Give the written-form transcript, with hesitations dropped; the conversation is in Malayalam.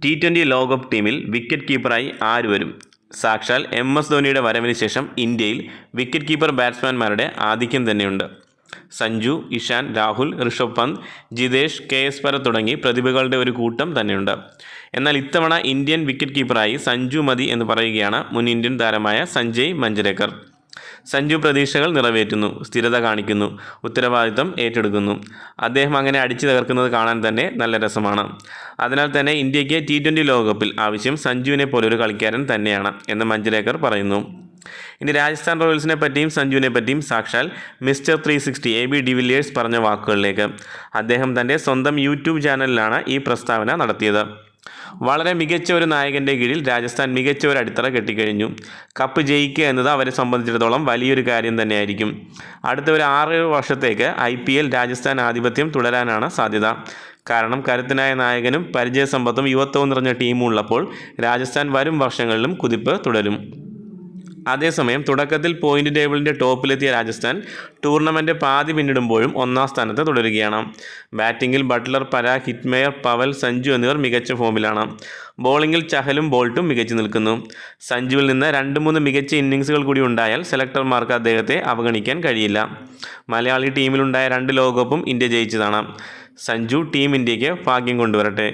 T20 ലോകകപ്പ് ടീമിൽ വിക്കറ്റ് കീപ്പറായി ആര് വരും? സാക്ഷാൽ MS ധോണിയുടെ വരവിന് ശേഷം ഇന്ത്യയിൽ വിക്കറ്റ് കീപ്പർ ബാറ്റ്സ്മാൻമാരുടെ ആധിക്യം തന്നെയുണ്ട്. സഞ്ജു, ഇഷാൻ, രാഹുൽ, ഋഷഭ് പന്ത്, ജിതേഷ്, KS ഭരത് തുടങ്ങി പ്രതിഭകളുടെ ഒരു കൂട്ടം തന്നെയുണ്ട്. എന്നാൽ ഇത്തവണ ഇന്ത്യൻ വിക്കറ്റ് കീപ്പറായി സഞ്ജു മതി എന്ന് പറയുകയാണ് മുൻ ഇന്ത്യൻ താരമായ സഞ്ജയ് മഞ്ജരേക്കർ. സഞ്ജു പ്രതീക്ഷകൾ നിറവേറ്റുന്നു, സ്ഥിരത കാണിക്കുന്നു, ഉത്തരവാദിത്തം ഏറ്റെടുക്കുന്നു. അദ്ദേഹം അങ്ങനെ അടിച്ചു തകർക്കുന്നത് കാണാൻ തന്നെ നല്ല രസമാണ്. അതിനാൽ തന്നെ ഇന്ത്യയ്ക്ക് T20 ലോകകപ്പിൽ ആവശ്യം സഞ്ജുവിനെ പോലൊരു കളിക്കാരൻ തന്നെയാണ് എന്ന് മഞ്ജരേക്കർ പറയുന്നു. ഇനി രാജസ്ഥാൻ റോയൽസിനെ പറ്റിയും സഞ്ജുവിനെ പറ്റിയും സാക്ഷാൽ മിസ്റ്റർ 360 AB ഡിവിലിയേഴ്സ് പറഞ്ഞ വാക്കുകളിലേക്ക്. അദ്ദേഹം തൻ്റെ സ്വന്തം YouTube ചാനലിലാണ് ഈ പ്രസ്താവന നടത്തിയത്. വളരെ മികച്ച ഒരു നായകൻ്റെ കീഴിൽ രാജസ്ഥാൻ മികച്ച ഒരു അടിത്തറ കെട്ടിക്കഴിഞ്ഞു. കപ്പ് ജയിക്കുക എന്നത് അവരെ സംബന്ധിച്ചിടത്തോളം വലിയൊരു കാര്യം തന്നെയായിരിക്കും. അടുത്ത ഒരു 6 വർഷത്തേക്ക് IPL രാജസ്ഥാൻ ആധിപത്യം തുടരാനാണ് സാധ്യത. കാരണം കരുത്തനായ നായകനും പരിചയസമ്പത്തും യുവത്വവും നിറഞ്ഞ ടീമും ഉള്ളപ്പോൾ രാജസ്ഥാൻ വരും വർഷങ്ങളിലും കുതിപ്പ് തുടരും. അതേസമയം തുടക്കത്തിൽ പോയിന്റ് ടേബിളിൻ്റെ ടോപ്പിലെത്തിയ രാജസ്ഥാൻ ടൂർണമെൻറ്റ് പാതി പിന്നിടുമ്പോഴും 1ാം സ്ഥാനത്ത് തുടരുകയാണ്. ബാറ്റിങ്ങിൽ ബട്ട്ലർ, പരാഗ്, ഹിറ്റ്മെയർ, പവൽ, സഞ്ജു എന്നിവർ മികച്ച ഫോമിലാണ്. ബോളിങ്ങിൽ ചഹലും ബോൾട്ടും മികച്ചു നിൽക്കുന്നു. സഞ്ജുവിൽ നിന്ന് 2-3 മികച്ച ഇന്നിങ്സുകൾ കൂടി ഉണ്ടായാൽ സെലക്ടർമാർക്ക് അദ്ദേഹത്തെ അവഗണിക്കാൻ കഴിയില്ല. മലയാളി ടീമിലുണ്ടായ 2 ലോകകപ്പും ഇന്ത്യ ജയിച്ചതാണ്. സഞ്ജു ടീം ഇന്ത്യയ്ക്ക് ഭാഗ്യം കൊണ്ടുവരട്ടെ.